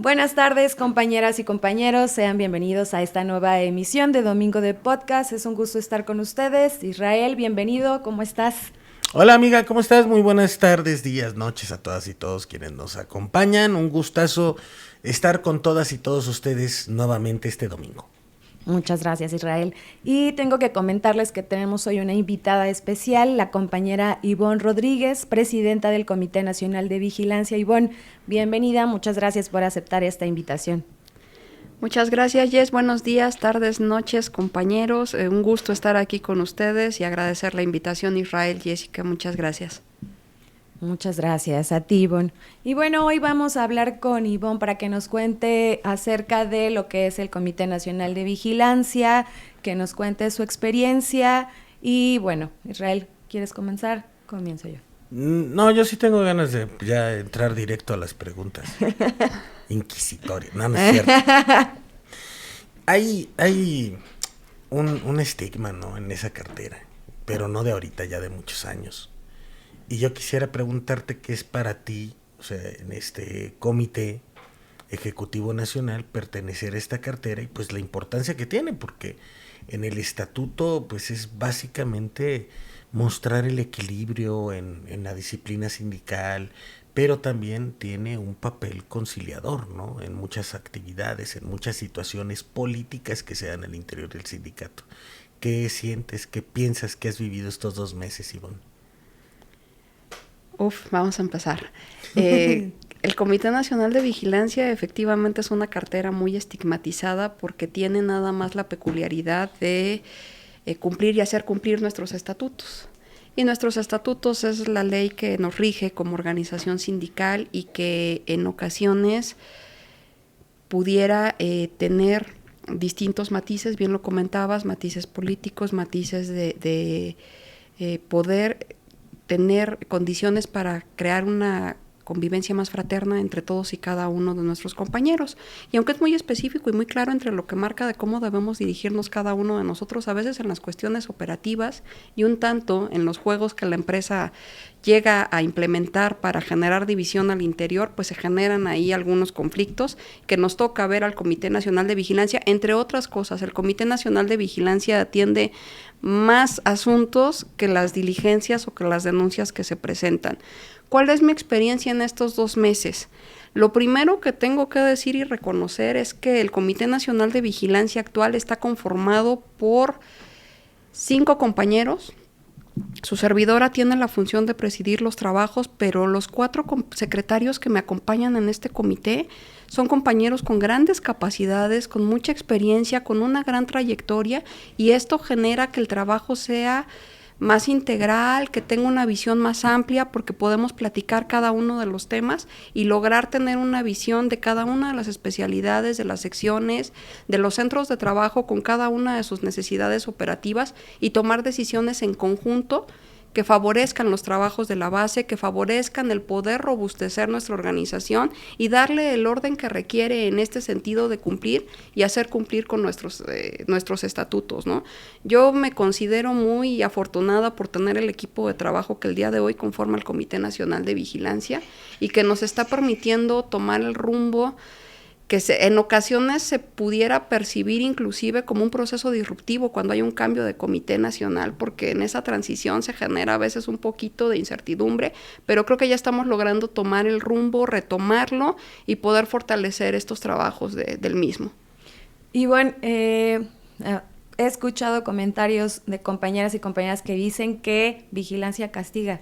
Buenas tardes, compañeras y compañeros, sean bienvenidos a esta nueva emisión de Domingo de Podcast. Es un gusto estar con ustedes. Israel, bienvenido, ¿cómo estás? Hola amiga, ¿cómo estás? Muy buenas tardes, días, noches a todas y todos quienes nos acompañan. Un gustazo estar con todas y todos ustedes nuevamente este domingo. Muchas gracias, Israel. Y tengo que comentarles que tenemos hoy una invitada especial, la compañera Ivonne Rodríguez, presidenta del Comité Nacional de Vigilancia. Ivonne, bienvenida, muchas gracias por aceptar esta invitación. Muchas gracias, Jess. Buenos días, tardes, noches, compañeros. Un gusto estar aquí con ustedes y agradecer la invitación, Israel, Jessica. Muchas gracias. Muchas gracias a ti, Ivonne. Y bueno, hoy vamos a hablar con Ivonne para que nos cuente acerca de lo que es el Comité Nacional de Vigilancia, que nos cuente su experiencia. Y bueno, Israel, ¿quieres comenzar? Comienzo yo. No, yo sí tengo ganas de ya entrar directo a las preguntas inquisitorias. No es cierto. Hay un estigma, ¿no?, en esa cartera, pero no de ahorita, ya de muchos años. Y yo quisiera preguntarte qué es para ti, o sea, en este Comité Ejecutivo Nacional, pertenecer a esta cartera y pues la importancia que tiene, porque en el estatuto pues es básicamente mostrar el equilibrio en la disciplina sindical, pero también tiene un papel conciliador, ¿no?, en muchas actividades, en muchas situaciones políticas que se dan al interior del sindicato. ¿Qué sientes, qué piensas que has vivido estos 2 meses, Ivonne? Vamos a empezar. El Comité Nacional de Vigilancia efectivamente es una cartera muy estigmatizada porque tiene nada más la peculiaridad de cumplir y hacer cumplir nuestros estatutos. Y nuestros estatutos es la ley que nos rige como organización sindical y que en ocasiones pudiera tener distintos matices, bien lo comentabas, matices políticos, matices de poder tener condiciones para crear una convivencia más fraterna entre todos y cada uno de nuestros compañeros. Y aunque es muy específico y muy claro entre lo que marca de cómo debemos dirigirnos cada uno de nosotros, a veces en las cuestiones operativas y un tanto en los juegos que la empresa llega a implementar para generar división al interior, pues se generan ahí algunos conflictos que nos toca ver al Comité Nacional de Vigilancia. Entre otras cosas, el Comité Nacional de Vigilancia atiende más asuntos que las diligencias o que las denuncias que se presentan. ¿Cuál es mi experiencia en estos 2 meses? Lo primero que tengo que decir y reconocer es que el Comité Nacional de Vigilancia actual está conformado por 5 compañeros. Su servidora tiene la función de presidir los trabajos, pero los 4 secretarios que me acompañan en este comité son compañeros con grandes capacidades, con mucha experiencia, con una gran trayectoria, y esto genera que el trabajo sea más integral, que tenga una visión más amplia, porque podemos platicar cada uno de los temas y lograr tener una visión de cada una de las especialidades, de las secciones, de los centros de trabajo con cada una de sus necesidades operativas y tomar decisiones en conjunto que favorezcan los trabajos de la base, que favorezcan el poder robustecer nuestra organización y darle el orden que requiere en este sentido de cumplir y hacer cumplir con nuestros estatutos, ¿no? Yo me considero muy afortunada por tener el equipo de trabajo que el día de hoy conforma el Comité Nacional de Vigilancia y que nos está permitiendo tomar el rumbo que en ocasiones se pudiera percibir inclusive como un proceso disruptivo cuando hay un cambio de comité nacional, porque en esa transición se genera a veces un poquito de incertidumbre, pero creo que ya estamos logrando tomar el rumbo, retomarlo y poder fortalecer estos trabajos del mismo. Y bueno, he escuchado comentarios de compañeras y compañeras que dicen que vigilancia castiga.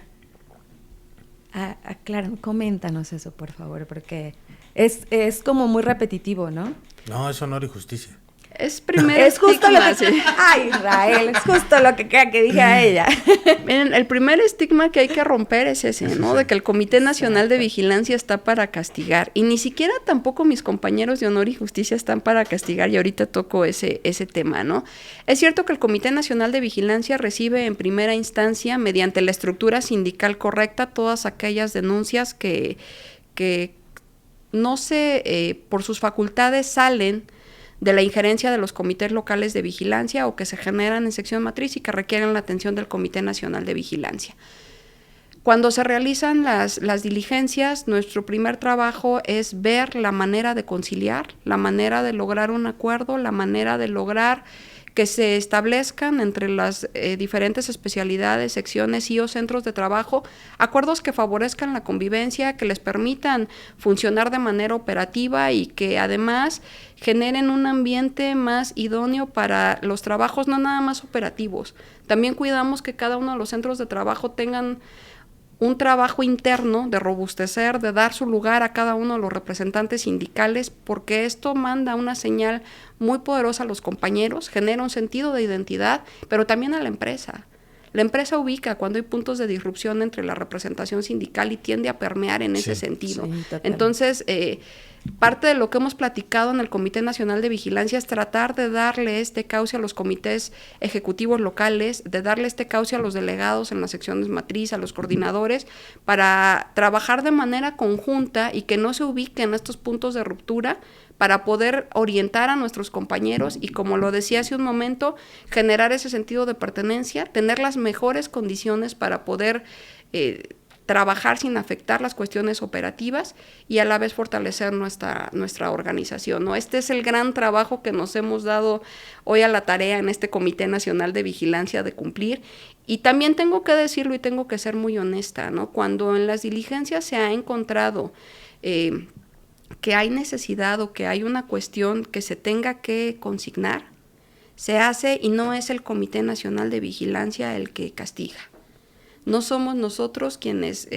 Claro, coméntanos eso, por favor, porque es como muy repetitivo, ¿no? No, es honor y justicia. Es justo lo que... Ay, Israel, es justo lo que dije a ella. Miren, el primer estigma que hay que romper es ese, ¿no? De que el Comité Nacional de Vigilancia está para castigar. Y ni siquiera tampoco mis compañeros de honor y justicia están para castigar, y ahorita toco ese tema, ¿no? Es cierto que el Comité Nacional de Vigilancia recibe en primera instancia, mediante la estructura sindical correcta, todas aquellas denuncias que no se, por sus facultades, salen de la injerencia de los comités locales de vigilancia o que se generan en sección matriz y que requieren la atención del Comité Nacional de Vigilancia. Cuando se realizan las diligencias, nuestro primer trabajo es ver la manera de conciliar, la manera de lograr un acuerdo, la manera de lograr que se establezcan entre las diferentes especialidades, secciones y o centros de trabajo, acuerdos que favorezcan la convivencia, que les permitan funcionar de manera operativa y que además generen un ambiente más idóneo para los trabajos, no nada más operativos. También cuidamos que cada uno de los centros de trabajo tengan un trabajo interno de robustecer, de dar su lugar a cada uno de los representantes sindicales, porque esto manda una señal muy poderosa a los compañeros, genera un sentido de identidad, pero también a la empresa. La empresa ubica cuando hay puntos de disrupción entre la representación sindical y tiende a permear en ese sentido. Sí, entonces, parte de lo que hemos platicado en el Comité Nacional de Vigilancia es tratar de darle este cauce a los comités ejecutivos locales, de darle este cauce a los delegados en las secciones matriz, a los coordinadores, para trabajar de manera conjunta y que no se ubiquen estos puntos de ruptura, para poder orientar a nuestros compañeros y, como lo decía hace un momento, generar ese sentido de pertenencia, tener las mejores condiciones para poder trabajar sin afectar las cuestiones operativas y a la vez fortalecer nuestra organización, ¿no? Este es el gran trabajo que nos hemos dado hoy a la tarea en este Comité Nacional de Vigilancia de cumplir. Y también tengo que decirlo y tengo que ser muy honesta, ¿no? Cuando en las diligencias se ha encontrado que hay necesidad o que hay una cuestión que se tenga que consignar, se hace y no es el Comité Nacional de Vigilancia el que castiga. No somos nosotros quienes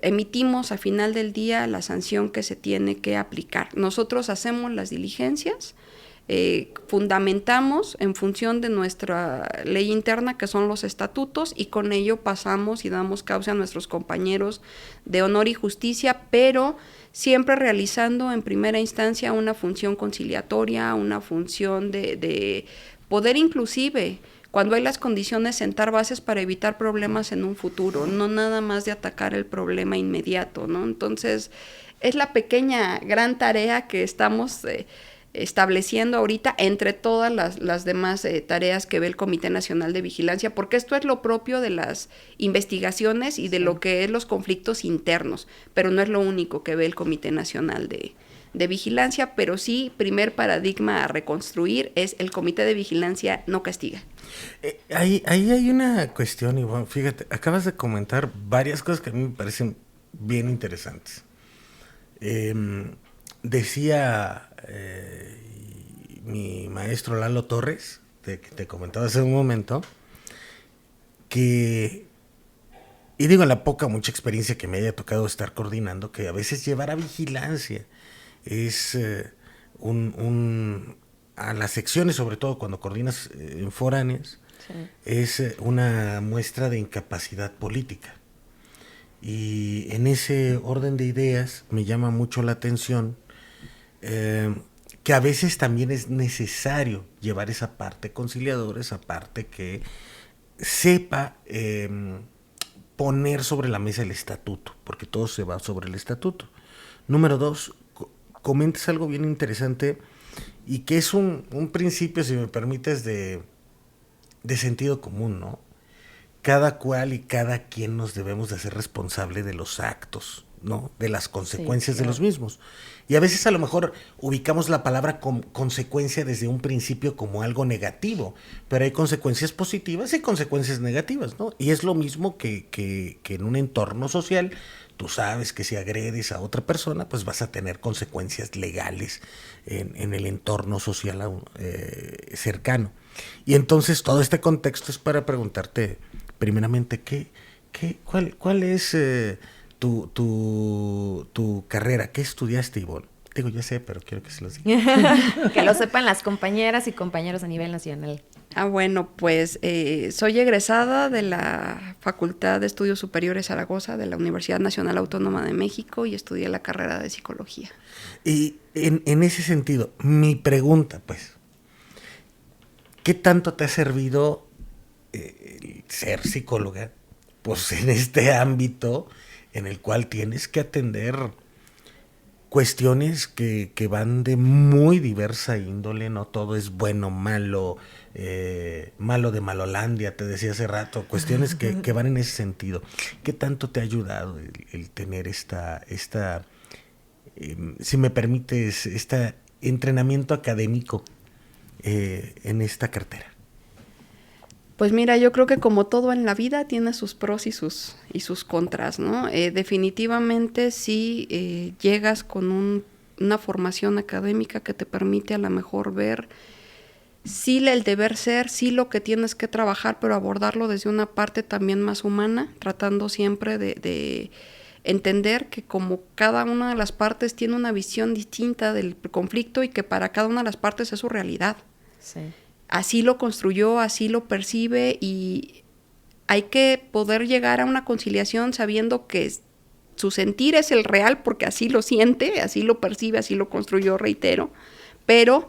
emitimos al final del día la sanción que se tiene que aplicar. Nosotros hacemos las diligencias, fundamentamos en función de nuestra ley interna, que son los estatutos, y con ello pasamos y damos causa a nuestros compañeros de honor y justicia, pero siempre realizando en primera instancia una función conciliatoria, una función de poder inclusive, cuando hay las condiciones, sentar bases para evitar problemas en un futuro, no nada más de atacar el problema inmediato, ¿no? Entonces, es la pequeña, gran tarea que estamos estableciendo ahorita entre todas las demás tareas que ve el Comité Nacional de Vigilancia, porque esto es lo propio de las investigaciones y de lo que es los conflictos internos, pero no es lo único que ve el Comité Nacional de Vigilancia, pero sí, primer paradigma a reconstruir es el Comité de Vigilancia no castiga. Ahí hay una cuestión, Ivonne, fíjate, acabas de comentar varias cosas que a mí me parecen bien interesantes. Decía mi maestro Lalo Torres, que te comentaba hace un momento, que, y digo en la mucha experiencia que me haya tocado estar coordinando, que a veces llevar a vigilancia es a las secciones, sobre todo cuando coordinas en foráneas, sí, es una muestra de incapacidad política. Y en ese orden de ideas me llama mucho la atención que a veces también es necesario llevar esa parte conciliadora, esa parte que sepa poner sobre la mesa el estatuto, porque todo se va sobre el estatuto. Número 2, comentas algo bien interesante y que es un principio, si me permites, de sentido común, ¿no? Cada cual y cada quien nos debemos de hacer responsable de los actos, ¿no? De las consecuencias, sí, claro, de los mismos. Y a veces a lo mejor ubicamos la palabra consecuencia desde un principio como algo negativo, pero hay consecuencias positivas y consecuencias negativas, ¿no? Y es lo mismo que en un entorno social. Tú sabes que si agredes a otra persona, pues vas a tener consecuencias legales en el entorno social cercano. Y entonces todo este contexto es para preguntarte, primeramente, ¿cuál es tu carrera? ¿Qué estudiaste, Ivonne? Digo, ya sé, pero quiero que se lo diga. Que lo sepan las compañeras y compañeros a nivel nacional. Bueno, pues soy egresada de la Facultad de Estudios Superiores Zaragoza de la Universidad Nacional Autónoma de México y estudié la carrera de Psicología. Y en ese sentido, mi pregunta, pues, ¿qué tanto te ha servido ser psicóloga, pues, en este ámbito en el cual tienes que atender cuestiones que van de muy diversa índole, no todo es bueno, malo, malo de Malolandia, te decía hace rato, cuestiones que van en ese sentido. ¿Qué tanto te ha ayudado el tener si me permites, este entrenamiento académico en esta cartera? Pues mira, yo creo que como todo en la vida tiene sus pros y sus contras, ¿no? Definitivamente si llegas con una formación académica que te permite a lo mejor ver sí el deber ser, sí lo que tienes que trabajar, pero abordarlo desde una parte también más humana, tratando siempre de entender que como cada una de las partes tiene una visión distinta del conflicto y que para cada una de las partes es su realidad. Sí. Así lo construyó, así lo percibe y hay que poder llegar a una conciliación sabiendo que su sentir es el real porque así lo siente, así lo percibe, así lo construyó, reitero, pero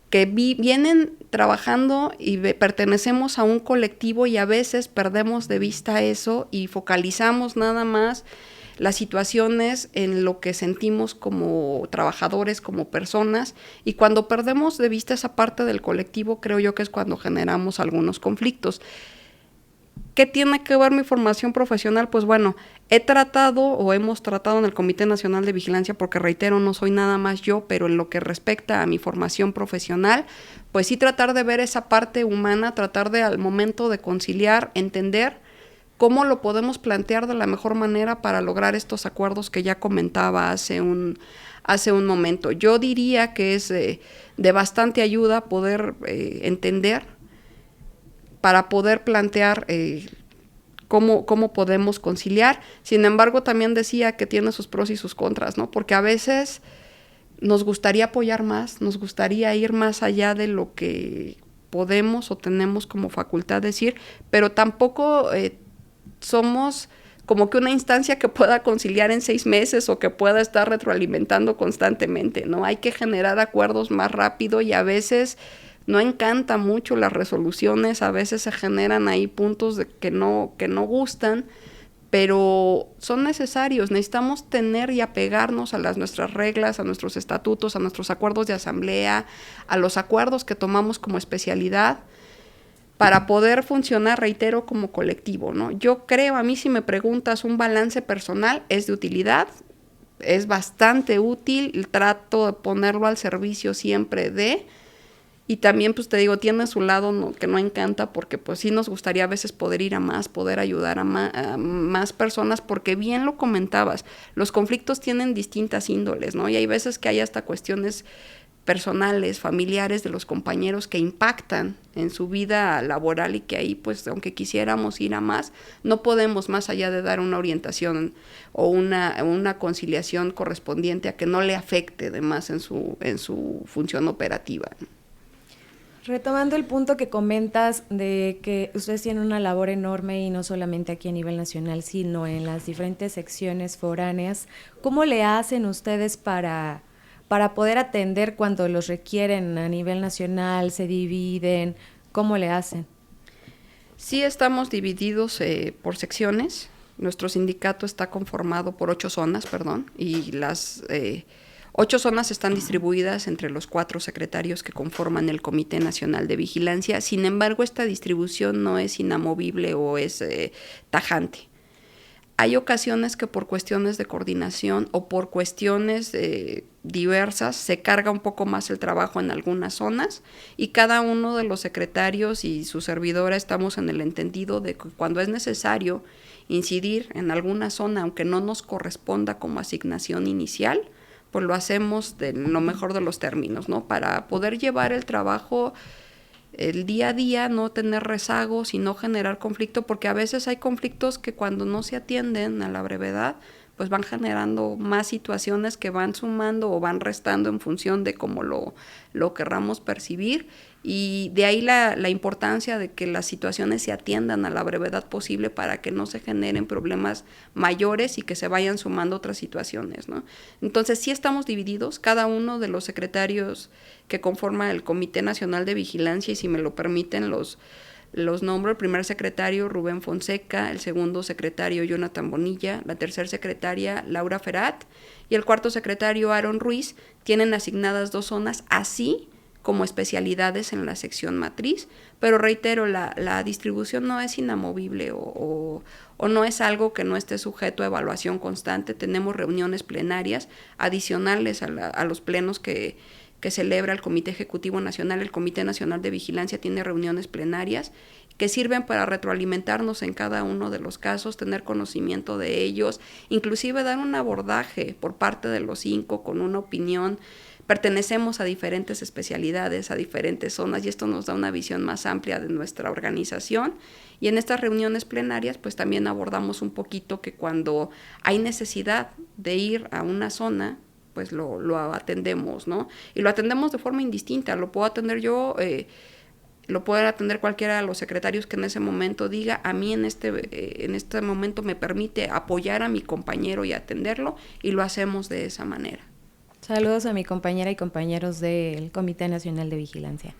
que vienen trabajando y pertenecemos a un colectivo y a veces perdemos de vista eso y focalizamos nada más las situaciones en lo que sentimos como trabajadores, como personas, y cuando perdemos de vista esa parte del colectivo, creo yo que es cuando generamos algunos conflictos. ¿Qué tiene que ver mi formación profesional? Pues bueno, hemos tratado en el Comité Nacional de Vigilancia, porque reitero, no soy nada más yo, pero en lo que respecta a mi formación profesional, pues sí tratar de ver esa parte humana, tratar de al momento de conciliar, entender cómo lo podemos plantear de la mejor manera para lograr estos acuerdos que ya comentaba hace un momento. Yo diría que es de bastante ayuda poder entender para poder plantear cómo podemos conciliar. Sin embargo, también decía que tiene sus pros y sus contras, ¿no? Porque a veces nos gustaría apoyar más, nos gustaría ir más allá de lo que podemos o tenemos como facultad de decir, pero tampoco somos como que una instancia que pueda conciliar en 6 meses o que pueda estar retroalimentando constantemente, ¿no? Hay que generar acuerdos más rápido y a veces no encanta mucho las resoluciones, a veces se generan ahí puntos que no gustan, pero son necesarios. Necesitamos tener y apegarnos a nuestras reglas, a nuestros estatutos, a nuestros acuerdos de asamblea, a los acuerdos que tomamos como especialidad, para poder funcionar, reitero, como colectivo, ¿no? Yo creo, a mí si me preguntas, un balance personal es de utilidad, es bastante útil, trato de ponerlo al servicio siempre y también pues te digo, tiene su lado que no encanta porque pues sí nos gustaría a veces poder ir a más, poder ayudar a más personas, porque bien lo comentabas, los conflictos tienen distintas índoles, ¿no? Y hay veces que hay hasta cuestiones personales, familiares de los compañeros que impactan en su vida laboral y que ahí, pues, aunque quisiéramos ir a más, no podemos más allá de dar una orientación o una conciliación correspondiente a que no le afecte de más en su función operativa. Retomando el punto que comentas de que ustedes tienen una labor enorme y no solamente aquí a nivel nacional, sino en las diferentes secciones foráneas, ¿cómo le hacen ustedes para poder atender cuando los requieren a nivel nacional, se dividen? ¿Cómo le hacen? Sí, estamos divididos por secciones. Nuestro sindicato está conformado por 8 zonas, y las 8 zonas están distribuidas entre los 4 secretarios que conforman el Comité Nacional de Vigilancia. Sin embargo, esta distribución no es inamovible o es tajante. Hay ocasiones que por cuestiones de coordinación o por cuestiones diversas se carga un poco más el trabajo en algunas zonas y cada uno de los secretarios y su servidora estamos en el entendido de que cuando es necesario incidir en alguna zona, aunque no nos corresponda como asignación inicial, pues lo hacemos de lo mejor de los términos, ¿no? Para poder llevar el trabajo el día a día, no tener rezagos y no generar conflicto, porque a veces hay conflictos que cuando no se atienden a la brevedad, pues van generando más situaciones que van sumando o van restando en función de cómo lo querramos percibir, y de ahí la importancia de que las situaciones se atiendan a la brevedad posible para que no se generen problemas mayores y que se vayan sumando otras situaciones, ¿no? Entonces sí estamos divididos, cada uno de los secretarios que conforman el Comité Nacional de Vigilancia, y si me lo permiten Los nombro: el primer secretario, Rubén Fonseca; el segundo secretario, Jonathan Bonilla; la tercera secretaria, Laura Ferat; y el cuarto secretario, Aaron Ruiz. Tienen asignadas 2 zonas, así como especialidades en la sección matriz, pero reitero, la distribución no es inamovible o no es algo que no esté sujeto a evaluación constante. Tenemos reuniones plenarias adicionales a los plenos que celebra el Comité Ejecutivo Nacional. El Comité Nacional de Vigilancia tiene reuniones plenarias que sirven para retroalimentarnos en cada uno de los casos, tener conocimiento de ellos, inclusive dar un abordaje por parte de los 5 con una opinión. Pertenecemos a diferentes especialidades, a diferentes zonas, y esto nos da una visión más amplia de nuestra organización. Y en estas reuniones plenarias pues también abordamos un poquito que cuando hay necesidad de ir a una zona, pues lo atendemos, ¿no? Y lo atendemos de forma indistinta. Lo puedo atender yo, lo puede atender cualquiera de los secretarios que en ese momento diga: a mí en este momento me permite apoyar a mi compañero y atenderlo, y lo hacemos de esa manera. Saludos a mi compañera y compañeros del Comité Nacional de Vigilancia.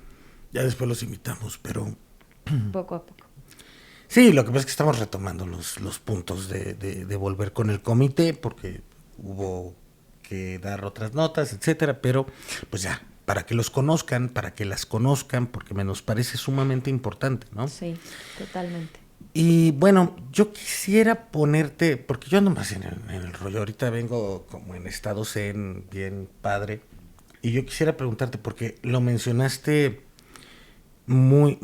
Ya después los invitamos, pero... Poco a poco. Sí, lo que pasa es que estamos retomando los puntos de volver con el comité, porque hubo que dar otras notas, etcétera, pero pues ya, para que los conozcan, para que las conozcan, porque me nos parece sumamente importante, ¿no? Sí, totalmente. Y bueno, yo quisiera ponerte, porque yo ando más en el rollo, ahorita vengo como en estado zen, bien padre, y yo quisiera preguntarte, porque lo mencionaste muy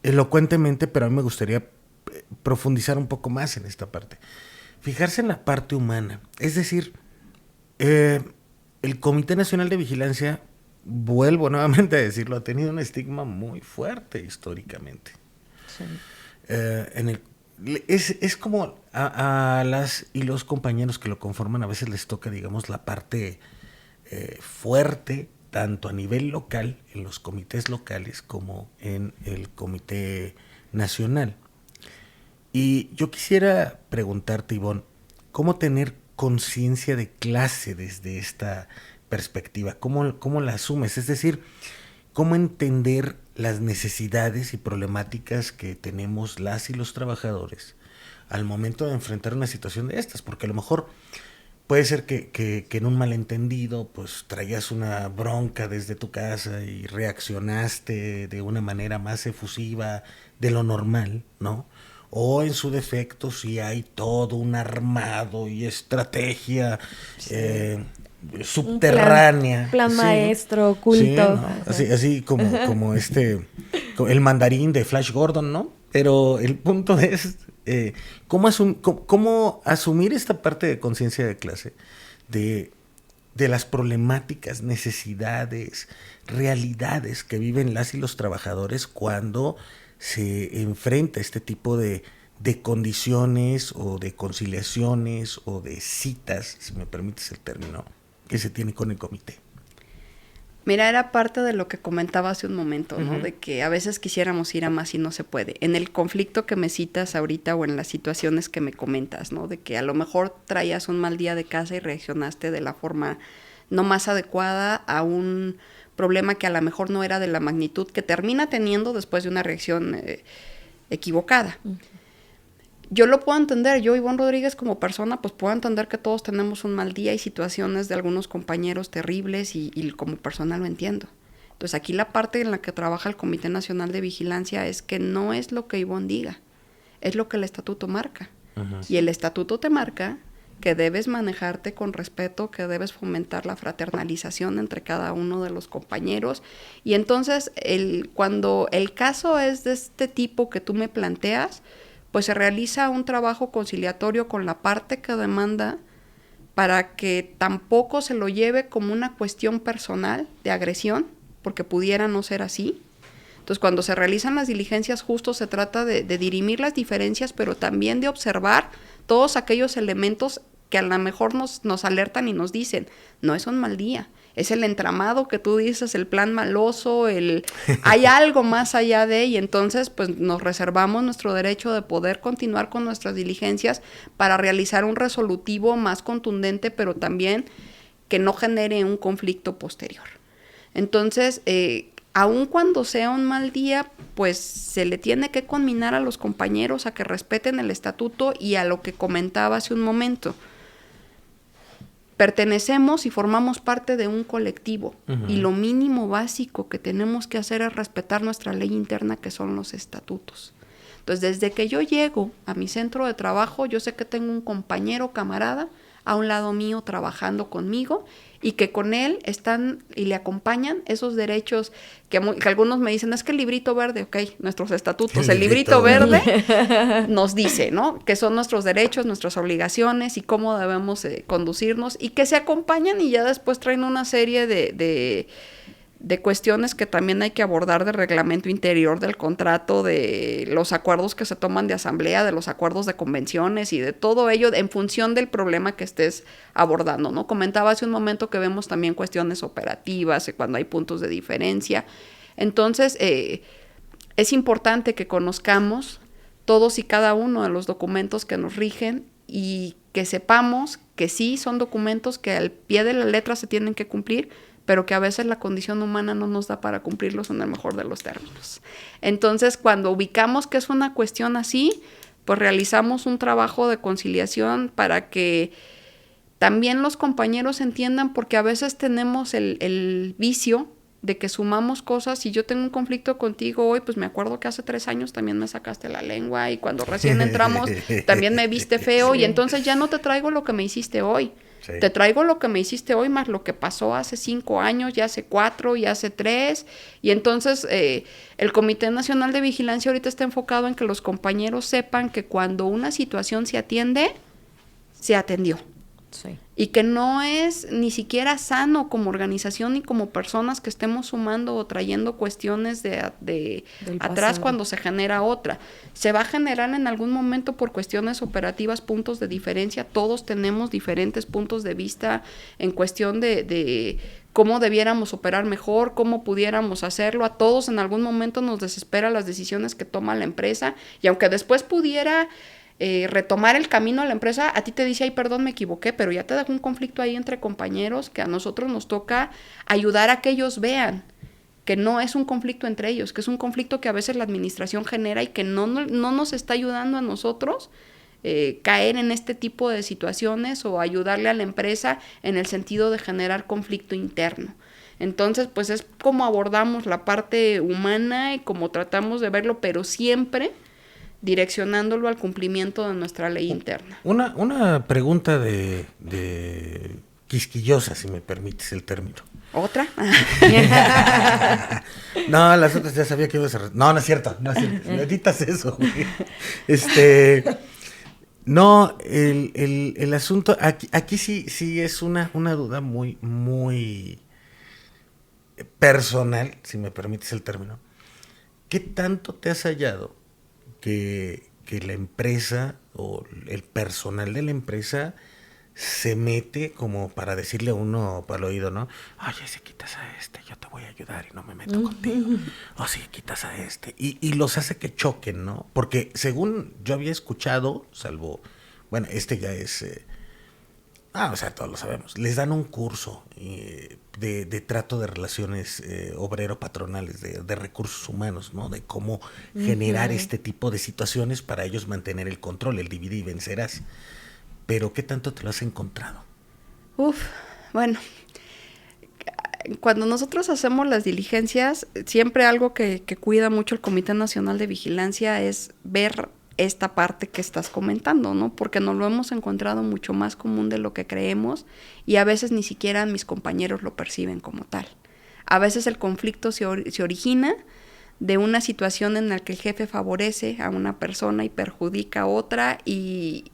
elocuentemente, pero a mí me gustaría profundizar un poco más en esta parte. Fijarse en la parte humana, es decir, el Comité Nacional de Vigilancia, vuelvo nuevamente a decirlo, ha tenido un estigma muy fuerte históricamente. Sí. Es como a las y los compañeros que lo conforman, a veces les toca, digamos, la parte fuerte, tanto a nivel local, en los comités locales, como en el Comité Nacional. Y yo quisiera preguntarte, Ivonne, ¿cómo tener conciencia de clase desde esta perspectiva? ¿Cómo la asumes? Es decir, ¿cómo entender las necesidades y problemáticas que tenemos las y los trabajadores al momento de enfrentar una situación de estas? Porque a lo mejor puede ser que en un malentendido pues traías una bronca desde tu casa y reaccionaste de una manera más efusiva de lo normal, ¿no? O en su defecto si hay todo un armado y estrategia subterránea. Plan sí, maestro, oculto. Sí, ¿no? Así como el mandarín de Flash Gordon, ¿no? Pero el punto es cómo asumir esta parte de conciencia de clase, de las problemáticas, necesidades, realidades que viven las y los trabajadores cuando se enfrenta este tipo de condiciones o de conciliaciones o de citas, si me permites el término, que se tiene con el comité. Mira, era parte de lo que comentaba hace un momento, ¿no? Uh-huh. De que a veces quisiéramos ir a más y no se puede. En el conflicto que me citas ahorita o en las situaciones que me comentas, ¿no? De que a lo mejor traías un mal día de casa y reaccionaste de la forma no más adecuada a un problema que a lo mejor no era de la magnitud que termina teniendo después de una reacción equivocada. Uh-huh. Yo lo puedo entender, yo, Ivonne Rodríguez, como persona, pues puedo entender que todos tenemos un mal día y situaciones de algunos compañeros terribles y como persona lo entiendo. Entonces aquí la parte en la que trabaja el Comité Nacional de Vigilancia es que no es lo que Ivonne diga, es lo que el estatuto marca. Uh-huh. Y el estatuto te marca que debes manejarte con respeto, que debes fomentar la fraternalización entre cada uno de los compañeros. Y entonces, cuando el caso es de este tipo que tú me planteas, pues se realiza un trabajo conciliatorio con la parte que demanda para que tampoco se lo lleve como una cuestión personal de agresión, porque pudiera no ser así. Entonces, cuando se realizan las diligencias, justo se trata de dirimir las diferencias, pero también de observar todos aquellos elementos que a lo mejor nos alertan y nos dicen, no es un mal día, es el entramado que tú dices, el plan maloso, hay algo más allá de, y entonces pues nos reservamos nuestro derecho de poder continuar con nuestras diligencias para realizar un resolutivo más contundente, pero también que no genere un conflicto posterior. Entonces, aun cuando sea un mal día, pues se le tiene que conminar a los compañeros a que respeten el estatuto y a lo que comentaba hace un momento. Pertenecemos y formamos parte de un colectivo, y lo mínimo básico que tenemos que hacer es respetar nuestra ley interna, que son los estatutos. Entonces, desde que yo llego a mi centro de trabajo, yo sé que tengo un compañero, camarada, a un lado mío trabajando conmigo, y que con él están y le acompañan esos derechos que algunos me dicen, es que el librito verde, ok, nuestros estatutos, el librito verde nos dice, ¿no?, que son nuestros derechos, nuestras obligaciones y cómo debemos conducirnos, y que se acompañan y ya después traen una serie de cuestiones que también hay que abordar, del reglamento interior del contrato, de los acuerdos que se toman de asamblea, de los acuerdos de convenciones y de todo ello en función del problema que estés abordando, ¿no? Comentaba hace un momento que vemos también cuestiones operativas, cuando hay puntos de diferencia. Entonces, es importante que conozcamos todos y cada uno de los documentos que nos rigen, y que sepamos que sí son documentos que al pie de la letra se tienen que cumplir, pero que a veces la condición humana no nos da para cumplirlos en el mejor de los términos. Entonces, cuando ubicamos que es una cuestión así, pues realizamos un trabajo de conciliación para que también los compañeros entiendan, porque a veces tenemos el vicio de que sumamos cosas. Si yo tengo un conflicto contigo hoy, pues me acuerdo que hace 3 años también me sacaste la lengua, y cuando recién entramos también me viste feo, y entonces ya no te traigo lo que me hiciste hoy. Sí. Te traigo lo que me hiciste hoy más lo que pasó hace 5 años, ya hace 4, ya hace 3. Y entonces el Comité Nacional de Vigilancia ahorita está enfocado en que los compañeros sepan que cuando una situación se atiende, se atendió. Sí. Y que no es ni siquiera sano como organización ni como personas que estemos sumando o trayendo cuestiones de atrás pasado, cuando se genera otra. Se va a generar en algún momento por cuestiones operativas puntos de diferencia. Todos tenemos diferentes puntos de vista en cuestión de cómo debiéramos operar mejor, cómo pudiéramos hacerlo. A todos en algún momento nos desespera las decisiones que toma la empresa, y aunque después pudiera retomar el camino a la empresa, a ti te dice, ay, perdón, me equivoqué, pero ya te dejó un conflicto ahí entre compañeros que a nosotros nos toca ayudar a que ellos vean que no es un conflicto entre ellos, que es un conflicto que a veces la administración genera y que no nos está ayudando a nosotros caer en este tipo de situaciones o ayudarle a la empresa en el sentido de generar conflicto interno. Entonces, pues es como abordamos la parte humana y como tratamos de verlo, pero siempre direccionándolo al cumplimiento de nuestra ley interna. Una pregunta de quisquillosa, si me permites el término. ¿Otra? No, las otras ya sabía que ibas a... No es cierto. Me editas eso, güey. No, el asunto... Aquí sí es una duda muy, muy personal, si me permites el término. ¿Qué tanto te has hallado que la empresa o el personal de la empresa se mete como para decirle a uno para el oído, ¿no? Oye, si quitas a este, yo te voy a ayudar y no me meto contigo. O si quitas a este. Y los hace que choquen, ¿no? Porque según yo había escuchado, salvo, bueno, este ya es... o sea, todos lo sabemos. Les dan un curso de trato de relaciones obrero-patronales, de recursos humanos, ¿no? De cómo generar este tipo de situaciones para ellos mantener el control, el divide y vencerás. Pero, ¿qué tanto te lo has encontrado? Bueno, cuando nosotros hacemos las diligencias, siempre algo que cuida mucho el Comité Nacional de Vigilancia es ver esta parte que estás comentando, ¿no? Porque nos lo hemos encontrado mucho más común de lo que creemos, y a veces ni siquiera mis compañeros lo perciben como tal. A veces el conflicto se origina de una situación en la que el jefe favorece a una persona y perjudica a otra, y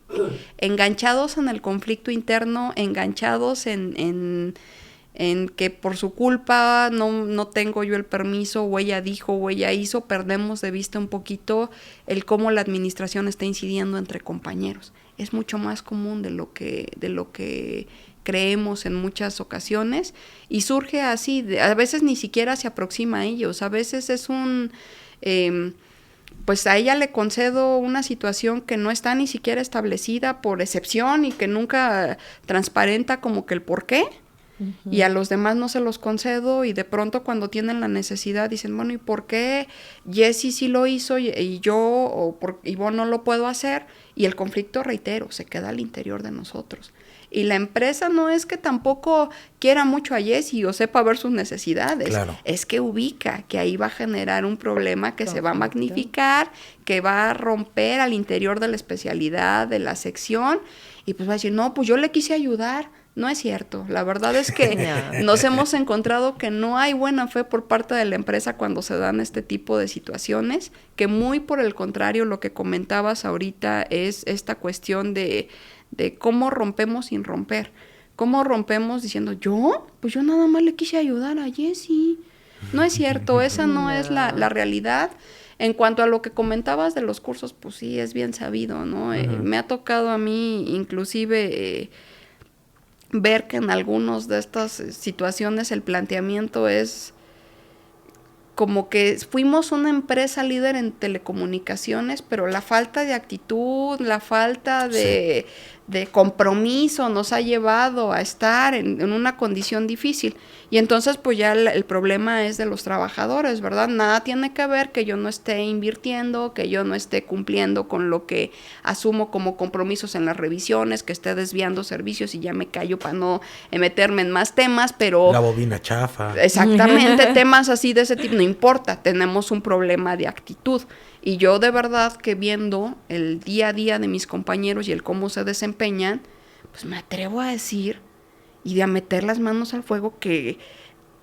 enganchados en el conflicto interno, enganchados en que por su culpa no tengo yo el permiso, o ella dijo o ella hizo, perdemos de vista un poquito el cómo la administración está incidiendo entre compañeros. Es mucho más común de lo que creemos en muchas ocasiones, y surge así, a veces ni siquiera se aproxima a ellos, a veces es pues a ella le concedo una situación que no está ni siquiera establecida por excepción y que nunca transparenta como que el por qué. y a los demás no se los concedo, y de pronto cuando tienen la necesidad dicen, bueno, ¿y por qué Jessy sí lo hizo y yo o por Ivonne no lo puedo hacer? Y el conflicto, reitero, se queda al interior de nosotros. Y la empresa no es que tampoco quiera mucho a Jessy o sepa ver sus necesidades, claro, es que ubica que ahí va a generar un problema que se va a magnificar, que va a romper al interior de la especialidad, de la sección, y pues va a decir, no, pues yo le quise ayudar. No es cierto. La verdad es que nos hemos encontrado que no hay buena fe por parte de la empresa cuando se dan este tipo de situaciones, que muy por el contrario, lo que comentabas ahorita es esta cuestión de cómo rompemos sin romper. Cómo rompemos diciendo, ¿yo? Pues yo nada más le quise ayudar a Jessy. No es cierto, esa no es la realidad. En cuanto a lo que comentabas de los cursos, pues sí, es bien sabido, ¿no? Me ha tocado a mí inclusive ver que en algunas de estas situaciones el planteamiento es como que fuimos una empresa líder en telecomunicaciones, pero la falta de actitud, la falta de compromiso nos ha llevado a estar en una condición difícil. Y entonces pues ya el problema es de los trabajadores, ¿verdad? Nada tiene que ver que yo no esté invirtiendo, que yo no esté cumpliendo con lo que asumo como compromisos en las revisiones, que esté desviando servicios, y ya me callo para no meterme en más temas, pero... La bobina chafa. Exactamente, temas así de ese tipo, no importa, tenemos un problema de actitud. Y yo de verdad que viendo el día a día de mis compañeros y el cómo se desempeñan, pues me atrevo a decir y a meter las manos al fuego que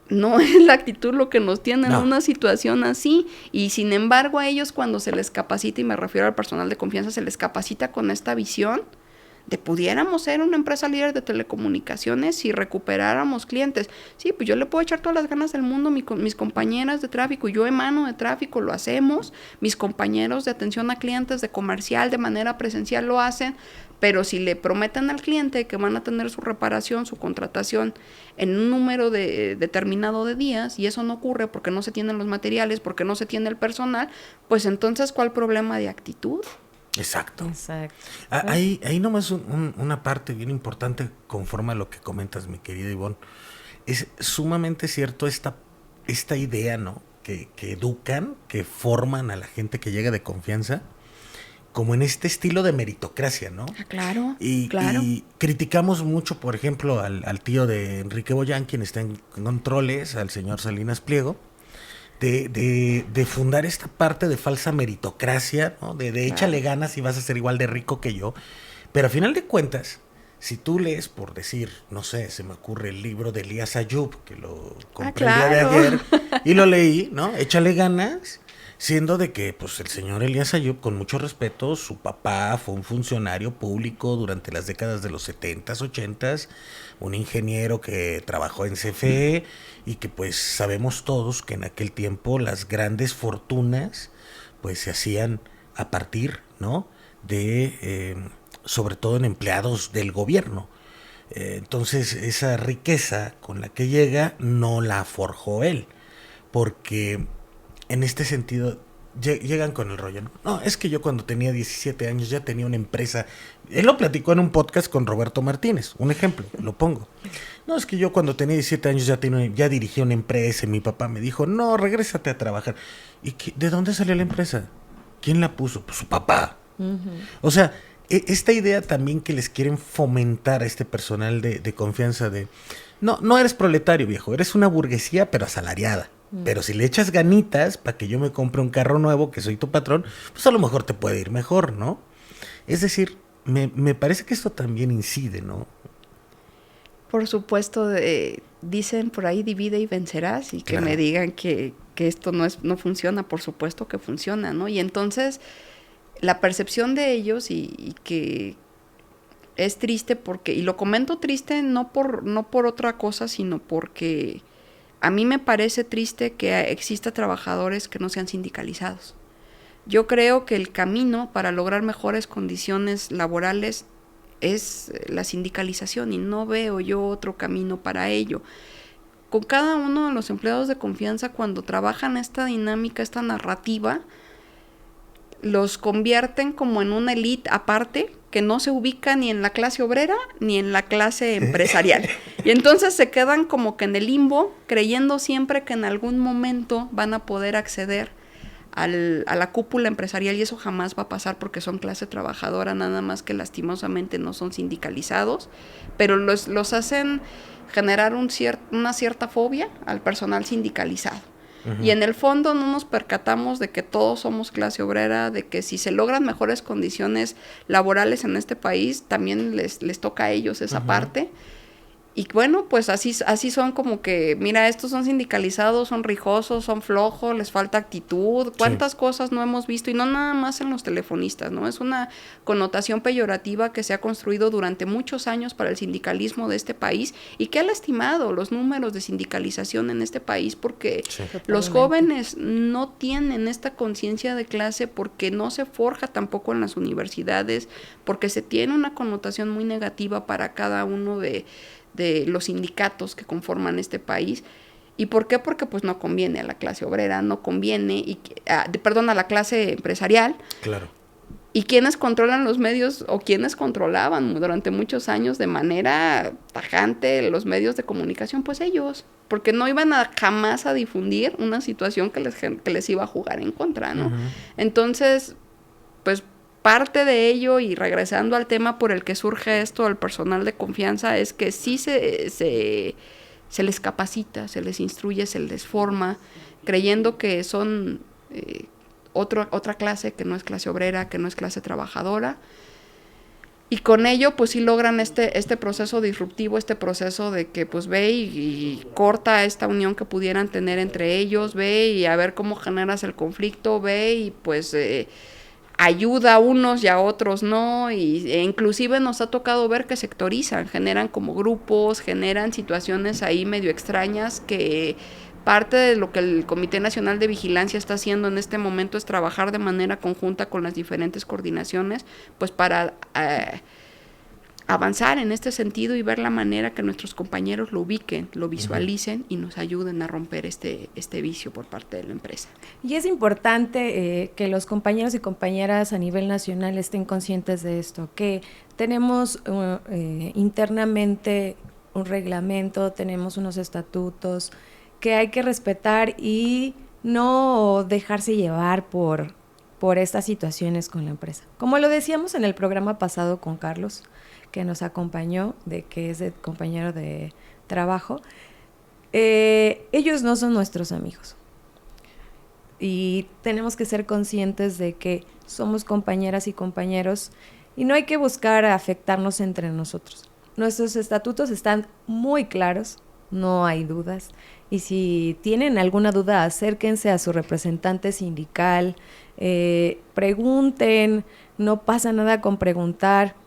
no es la actitud lo que nos tiene en una situación así. Y sin embargo a ellos cuando se les capacita, y me refiero al personal de confianza, se les capacita con esta visión de pudiéramos ser una empresa líder de telecomunicaciones si recuperáramos clientes. Sí, pues yo le puedo echar todas las ganas del mundo, mis compañeras de tráfico, yo emano de tráfico, lo hacemos, mis compañeros de atención a clientes, de comercial, de manera presencial lo hacen, pero si le prometen al cliente que van a tener su reparación, su contratación en un número determinado de días, y eso no ocurre porque no se tienen los materiales, porque no se tiene el personal, pues entonces, ¿cuál problema de actitud? Exacto. Ahí nomás una parte bien importante conforme a lo que comentas, mi querida Ivonne. Es sumamente cierto esta idea, ¿no? Que educan, que forman a la gente que llega de confianza, como en este estilo de meritocracia, ¿no? Claro, claro. Y criticamos mucho, por ejemplo, al tío de Enrique Boyán, quien está en controles, al señor Salinas Pliego, de fundar esta parte de falsa meritocracia, ¿no? De échale ganas y vas a ser igual de rico que yo. Pero a final de cuentas, si tú lees, por decir, no sé, se me ocurre el libro de Elías Ayub, que lo compré el día de ayer y lo leí, ¿no? Échale ganas, siendo de que pues el señor Elías Ayub, con mucho respeto, su papá fue un funcionario público durante las décadas de los 70s, 80s, un ingeniero que trabajó en CFE y que pues sabemos todos que en aquel tiempo las grandes fortunas pues se hacían a partir, ¿no? de sobre todo en empleados del gobierno. Entonces esa riqueza con la que llega no la forjó él, porque en este sentido llegan con el rollo, no, es que yo cuando tenía 17 años ya tenía una empresa. Él lo platicó en un podcast con Roberto Martínez, un ejemplo, lo pongo. No, es que yo cuando tenía 17 años ya dirigía una empresa y mi papá me dijo, no, regrésate a trabajar. ¿Y de dónde salió la empresa? ¿Quién la puso? Pues su papá. O sea, esta idea también que les quieren fomentar a este personal de confianza de, no eres proletario, viejo, eres una burguesía pero asalariada. Pero si le echas ganitas para que yo me compre un carro nuevo, que soy tu patrón, pues a lo mejor te puede ir mejor, ¿no? Es decir, me parece que esto también incide, ¿no? Por supuesto, dicen por ahí divide y vencerás, y que me digan que esto no funciona, por supuesto que funciona, ¿no? Y entonces la percepción de ellos y que es triste porque, y lo comento triste no por otra cosa, sino porque a mí me parece triste que exista trabajadores que no sean sindicalizados. Yo creo que el camino para lograr mejores condiciones laborales es la sindicalización, y no veo yo otro camino para ello. Con cada uno de los empleados de confianza, cuando trabajan esta dinámica, esta narrativa, los convierten como en una élite aparte, que no se ubica ni en la clase obrera ni en la clase empresarial. Y entonces se quedan como que en el limbo, creyendo siempre que en algún momento van a poder acceder a la cúpula empresarial, y eso jamás va a pasar porque son clase trabajadora, nada más que lastimosamente no son sindicalizados, pero los hacen generar una cierta fobia al personal sindicalizado. Y en el fondo no nos percatamos de que todos somos clase obrera, de que si se logran mejores condiciones laborales en este país, también les toca a ellos esa parte. Y bueno, pues así son como que, mira, estos son sindicalizados, son rijosos, son flojos, les falta actitud. ¿Cuántas cosas no hemos visto? Y no nada más en los telefonistas, ¿no? Es una connotación peyorativa que se ha construido durante muchos años para el sindicalismo de este país y que ha lastimado los números de sindicalización en este país porque los jóvenes no tienen esta conciencia de clase, porque no se forja tampoco en las universidades, porque se tiene una connotación muy negativa para cada uno de los sindicatos que conforman este país. ¿Y por qué? Porque pues no conviene a la clase obrera, no conviene, a la clase empresarial. Claro. ¿Y quiénes controlan los medios, o quiénes controlaban durante muchos años de manera tajante los medios de comunicación? Pues ellos, porque no iban jamás a difundir una situación que les iba a jugar en contra, ¿no? Entonces, pues parte de ello, y regresando al tema por el que surge esto al personal de confianza, es que sí se les capacita, se les instruye, se les forma, creyendo que son otra clase, que no es clase obrera, que no es clase trabajadora. Y con ello, pues sí logran este proceso disruptivo, este proceso de que pues ve y corta esta unión que pudieran tener entre ellos, ve y a ver cómo generas el conflicto, ve y pues ayuda a unos y a otros no, e inclusive nos ha tocado ver que sectorizan, generan como grupos, generan situaciones ahí medio extrañas, que parte de lo que el Comité Nacional de Vigilancia está haciendo en este momento es trabajar de manera conjunta con las diferentes coordinaciones, pues para avanzar en este sentido y ver la manera que nuestros compañeros lo ubiquen, lo visualicen y nos ayuden a romper este vicio por parte de la empresa. Y es importante que los compañeros y compañeras a nivel nacional estén conscientes de esto, que tenemos internamente un reglamento, tenemos unos estatutos que hay que respetar y no dejarse llevar por estas situaciones con la empresa. Como lo decíamos en el programa pasado con Carlos, que nos acompañó, que es el compañero de trabajo, ellos no son nuestros amigos. Y tenemos que ser conscientes de que somos compañeras y compañeros y no hay que buscar afectarnos entre nosotros. Nuestros estatutos están muy claros, no hay dudas. Y si tienen alguna duda, acérquense a su representante sindical, pregunten, no pasa nada con preguntar.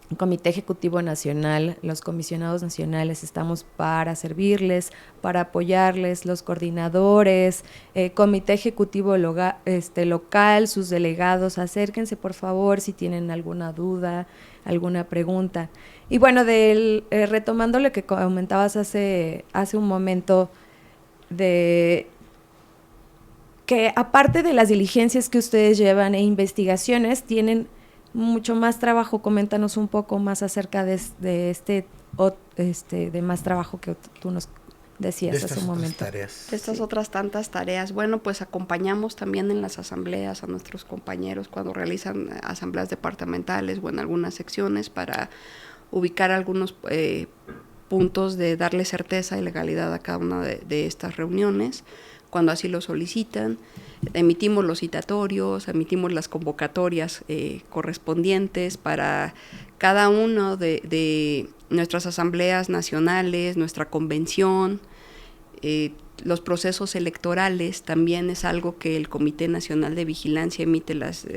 El Comité Ejecutivo Nacional, los comisionados nacionales, estamos para servirles, para apoyarles, los coordinadores, Comité Ejecutivo local, sus delegados, acérquense por favor si tienen alguna duda, alguna pregunta. Y bueno, retomando lo que comentabas hace un momento, de que aparte de las diligencias que ustedes llevan e investigaciones, tienen mucho más trabajo. Coméntanos un poco más acerca de más trabajo que tú nos decías hace un momento. Estas otras tantas tareas. Bueno, pues acompañamos también en las asambleas a nuestros compañeros cuando realizan asambleas departamentales o en algunas secciones para ubicar algunos puntos de darle certeza y legalidad a cada una de estas reuniones, cuando así lo solicitan. Emitimos los citatorios, emitimos las convocatorias correspondientes para cada uno de nuestras asambleas nacionales, nuestra convención. Los procesos electorales también es algo que el Comité Nacional de Vigilancia emite las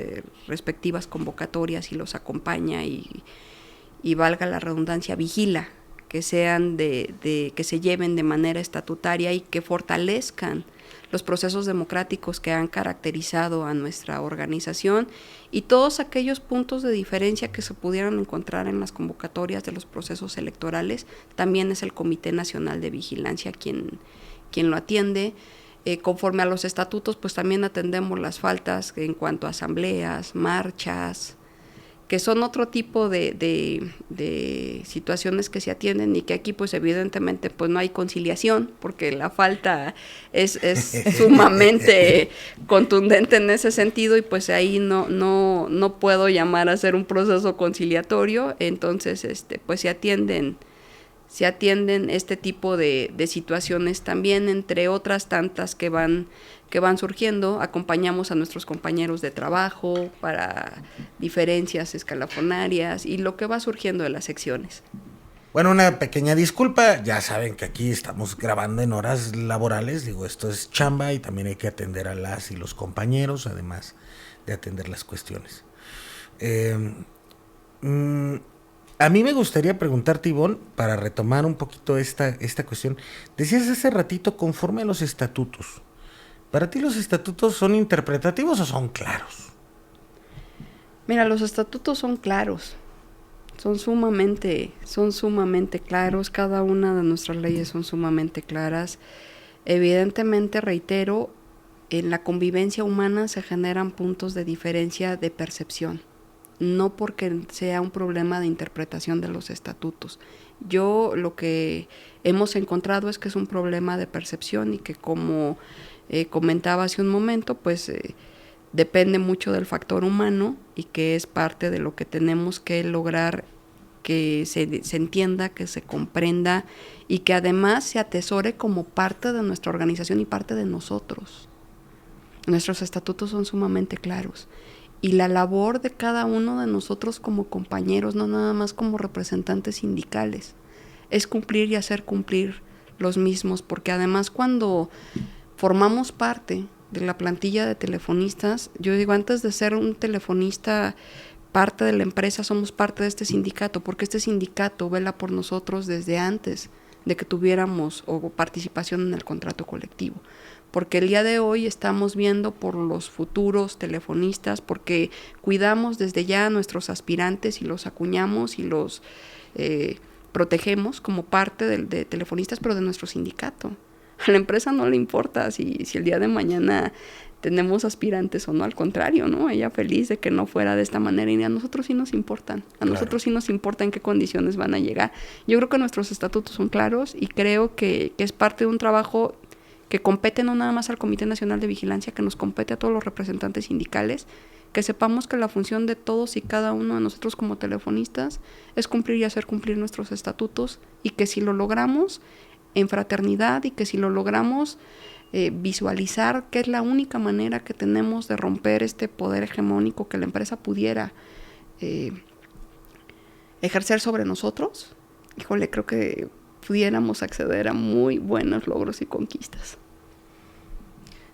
respectivas convocatorias y los acompaña y valga la redundancia, vigila que sean que se lleven de manera estatutaria y que fortalezcan los procesos democráticos que han caracterizado a nuestra organización, y todos aquellos puntos de diferencia que se pudieran encontrar en las convocatorias de los procesos electorales, también es el Comité Nacional de Vigilancia quien lo atiende. Conforme a los estatutos, pues también atendemos las faltas en cuanto a asambleas, marchas, que son otro tipo de situaciones que se atienden y que aquí pues evidentemente pues no hay conciliación porque la falta es sumamente contundente en ese sentido y pues ahí no puedo llamar a hacer un proceso conciliatorio, entonces pues se atienden este tipo de situaciones también, entre otras tantas que van surgiendo. Acompañamos a nuestros compañeros de trabajo para diferencias escalafonarias y lo que va surgiendo de las secciones. Bueno, una pequeña disculpa, ya saben que aquí estamos grabando en horas laborales, digo, esto es chamba y también hay que atender a las y los compañeros, además de atender las cuestiones. A mí me gustaría preguntarte, Ivonne, para retomar un poquito esta cuestión. Decías hace ratito, conforme a los estatutos. ¿Para ti los estatutos son interpretativos o son claros? Mira, los estatutos son claros. Son sumamente claros. Cada una de nuestras leyes son sumamente claras. Evidentemente, reitero, en la convivencia humana se generan puntos de diferencia de percepción. No porque sea un problema de interpretación de los estatutos. Yo lo que hemos encontrado es que es un problema de percepción y que como comentaba hace un momento, pues depende mucho del factor humano y que es parte de lo que tenemos que lograr que se entienda, que se comprenda y que además se atesore como parte de nuestra organización y parte de nosotros. Nuestros estatutos son sumamente claros. Y la labor de cada uno de nosotros como compañeros, no nada más como representantes sindicales, es cumplir y hacer cumplir los mismos, porque además cuando formamos parte de la plantilla de telefonistas, yo digo, antes de ser un telefonista parte de la empresa, somos parte de este sindicato, porque este sindicato vela por nosotros desde antes de que tuviéramos o participación en el contrato colectivo. Porque el día de hoy estamos viendo por los futuros telefonistas, porque cuidamos desde ya a nuestros aspirantes y los acuñamos y los protegemos como parte de telefonistas, pero de nuestro sindicato. A la empresa no le importa si el día de mañana tenemos aspirantes o no, al contrario, ¿no? Ella feliz de que no fuera de esta manera y a nosotros sí nos importan. Nosotros sí nos importa en qué condiciones van a llegar. Yo creo que nuestros estatutos son claros y creo que es parte de un trabajo que compete no nada más al Comité Nacional de Vigilancia, que nos compete a todos los representantes sindicales, que sepamos que la función de todos y cada uno de nosotros como telefonistas es cumplir y hacer cumplir nuestros estatutos y que si lo logramos en fraternidad y que si lo logramos visualizar que es la única manera que tenemos de romper este poder hegemónico que la empresa pudiera ejercer sobre nosotros, híjole, creo que pudiéramos acceder a muy buenos logros y conquistas.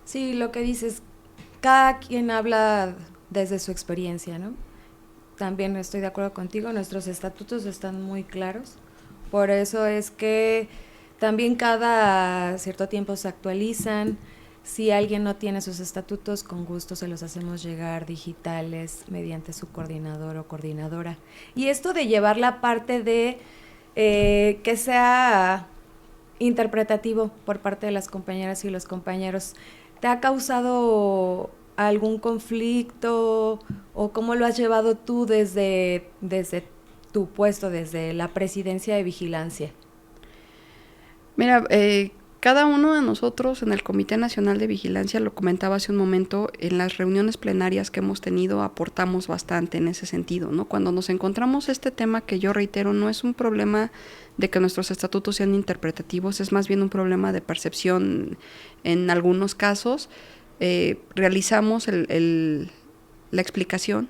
Sí, lo que dices, cada quien habla desde su experiencia, ¿no? También estoy de acuerdo contigo, nuestros estatutos están muy claros, por eso es que también cada cierto tiempo se actualizan. Si alguien no tiene sus estatutos, con gusto se los hacemos llegar digitales mediante su coordinador o coordinadora. Y esto de llevar la parte de que sea interpretativo por parte de las compañeras y los compañeros, ¿te ha causado algún conflicto o cómo lo has llevado tú desde tu puesto, desde la presidencia de vigilancia? Mira, cada uno de nosotros en el Comité Nacional de Vigilancia, lo comentaba hace un momento, en las reuniones plenarias que hemos tenido aportamos bastante en ese sentido, ¿no? Cuando nos encontramos este tema, que yo reitero, no es un problema de que nuestros estatutos sean interpretativos, es más bien un problema de percepción en algunos casos. Realizamos la explicación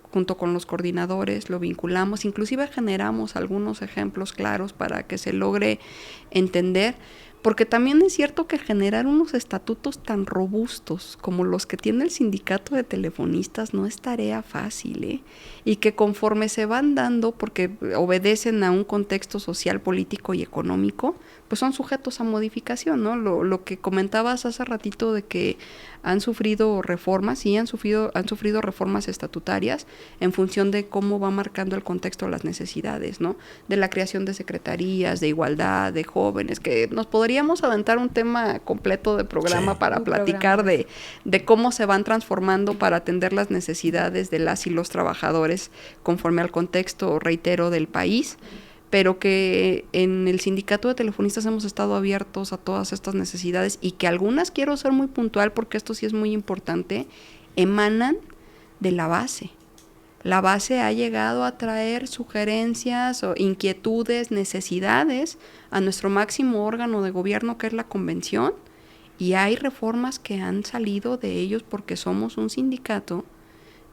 junto con los coordinadores, lo vinculamos, inclusive generamos algunos ejemplos claros para que se logre entender, porque también es cierto que generar unos estatutos tan robustos como los que tiene el sindicato de telefonistas no es tarea fácil, y que conforme se van dando, porque obedecen a un contexto social, político y económico, pues son sujetos a modificación, ¿no? Lo que comentabas hace ratito de que han sufrido reformas, sí han sufrido reformas estatutarias en función de cómo va marcando el contexto las necesidades, ¿no? De la creación de secretarías, de igualdad, de jóvenes, que nos podríamos aventar un tema completo de programa para platicar de cómo se van transformando para atender las necesidades de las y los trabajadores conforme al contexto, reitero, del país, pero que en el sindicato de telefonistas hemos estado abiertos a todas estas necesidades y que algunas, quiero ser muy puntual porque esto sí es muy importante, emanan de la base. La base ha llegado a traer sugerencias o inquietudes, necesidades a nuestro máximo órgano de gobierno, que es la convención, y hay reformas que han salido de ellos porque somos un sindicato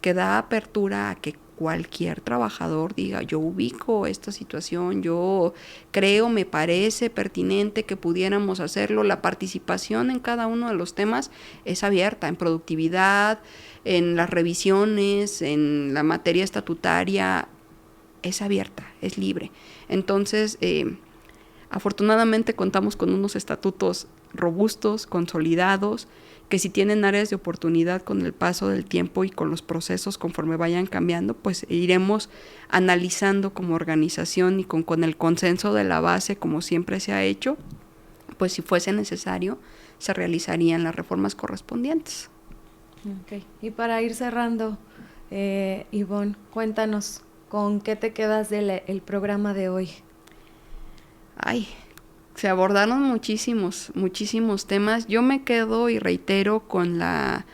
que da apertura a que cualquier trabajador diga, yo ubico esta situación, yo creo, me parece pertinente que pudiéramos hacerlo. La participación en cada uno de los temas es abierta, en productividad, en las revisiones, en la materia estatutaria, es abierta, es libre. Entonces, afortunadamente contamos con unos estatutos robustos, consolidados, que si tienen áreas de oportunidad con el paso del tiempo y con los procesos conforme vayan cambiando, pues iremos analizando como organización y con el consenso de la base, como siempre se ha hecho, pues si fuese necesario, se realizarían las reformas correspondientes. Okay. Y para ir cerrando, Ivonne, cuéntanos, ¿con qué te quedas del programa de hoy? Ay, se abordaron muchísimos temas. Yo me quedo y reitero con la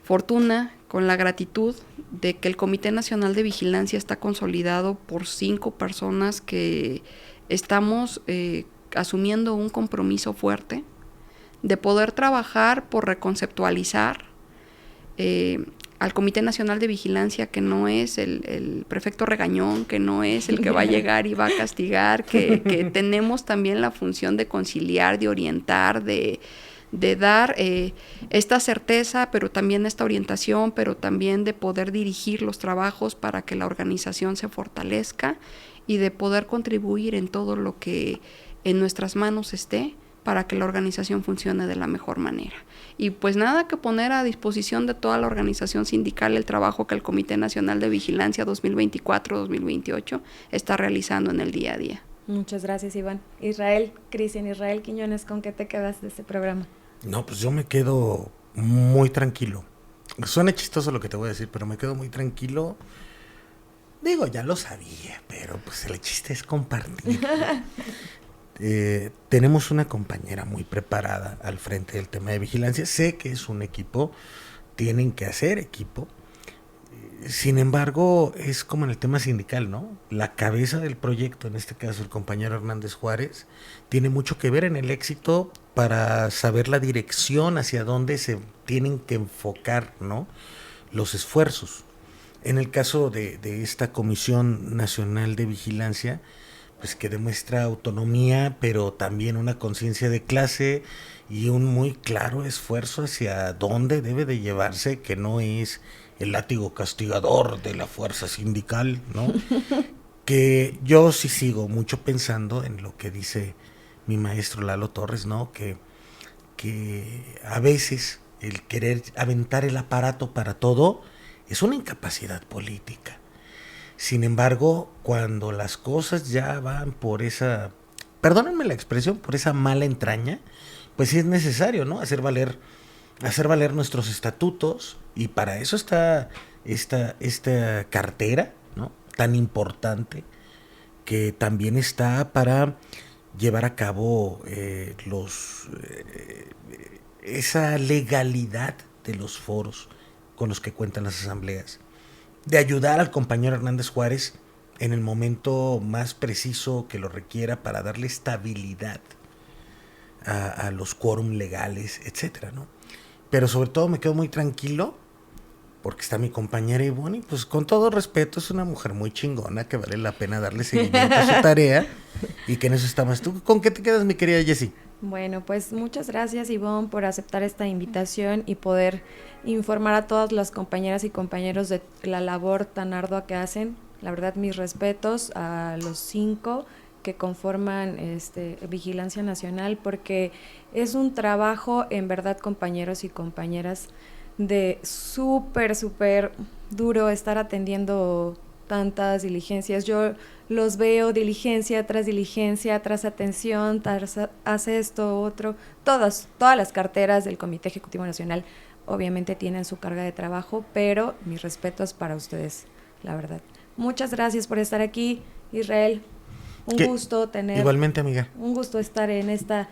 fortuna, con la gratitud de que el Comité Nacional de Vigilancia está consolidado por 5 personas que estamos asumiendo un compromiso fuerte de poder trabajar por reconceptualizar al Comité Nacional de Vigilancia, que no es el prefecto regañón, que no es el que va a llegar y va a castigar, que tenemos también la función de conciliar, de orientar, de dar esta certeza, pero también esta orientación, pero también de poder dirigir los trabajos para que la organización se fortalezca y de poder contribuir en todo lo que en nuestras manos esté para que la organización funcione de la mejor manera. Y pues nada, que poner a disposición de toda la organización sindical el trabajo que el Comité Nacional de Vigilancia 2024-2028 está realizando en el día a día. Muchas gracias, Iván. Cristian Israel Quiñones, ¿con qué te quedas de este programa? No, pues yo me quedo muy tranquilo. Suena chistoso lo que te voy a decir, pero me quedo muy tranquilo. Digo, ya lo sabía, pero pues el chiste es compartir. Tenemos una compañera muy preparada al frente del tema de vigilancia. Sé que es un equipo, tienen que hacer equipo. Sin embargo, es como en el tema sindical, ¿no? La cabeza del proyecto, en este caso el compañero Hernández Juárez, tiene mucho que ver en el éxito para saber la dirección hacia dónde se tienen que enfocar, ¿no?, los esfuerzos. En el caso de esta Comisión Nacional de Vigilancia, pues que demuestra autonomía, pero también una conciencia de clase y un muy claro esfuerzo hacia dónde debe de llevarse, que no es el látigo castigador de la fuerza sindical, ¿no? Que yo sí sigo mucho pensando en lo que dice mi maestro Lalo Torres, ¿no? Que a veces el querer aventar el aparato para todo es una incapacidad política. Sin embargo, cuando las cosas ya van por esa, perdónenme la expresión, por esa mala entraña, pues sí es necesario, ¿no?, hacer valer nuestros estatutos, y para eso está esta cartera, ¿no?, tan importante, que también está para llevar a cabo esa legalidad de los foros con los que cuentan las asambleas, de ayudar al compañero Hernández Juárez en el momento más preciso que lo requiera para darle estabilidad a los quórum legales, etcétera, ¿no? Pero sobre todo me quedo muy tranquilo porque está mi compañera Ivonne, y pues con todo respeto es una mujer muy chingona que vale la pena darle seguimiento a su tarea, y que en eso está más. ¿Tú con qué te quedas, mi querida Jessie? Bueno, pues muchas gracias, Ivonne, por aceptar esta invitación y poder informar a todas las compañeras y compañeros de la labor tan ardua que hacen. La verdad, mis respetos a los 5 que conforman Vigilancia Nacional, porque es un trabajo, en verdad, compañeros y compañeras, de súper duro estar atendiendo tantas diligencias. Yo los veo diligencia tras atención, hace esto, otro. Todas las carteras del Comité Ejecutivo Nacional obviamente tienen su carga de trabajo, pero mis respetos para ustedes, la verdad. Muchas gracias por estar aquí, Israel. Gusto tener... Igualmente, amiga. Un gusto estar en esta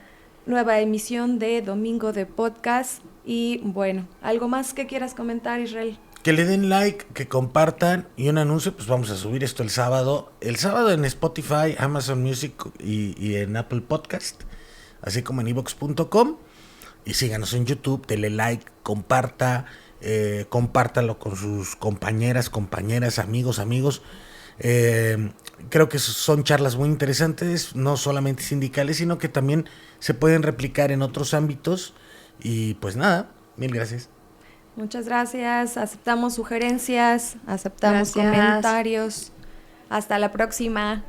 nueva emisión de Domingo de Podcast. Y bueno, ¿algo más que quieras comentar, Israel? Que le den like, que compartan, y un anuncio, pues vamos a subir esto el sábado. El sábado en Spotify, Amazon Music y en Apple Podcast, así como en evox.com. Y síganos en YouTube, dele like, compártalo con sus compañeras, amigos. Creo que son charlas muy interesantes, no solamente sindicales, sino que también se pueden replicar en otros ámbitos. Y pues nada, mil gracias. Muchas gracias, aceptamos sugerencias, aceptamos comentarios. Hasta la próxima.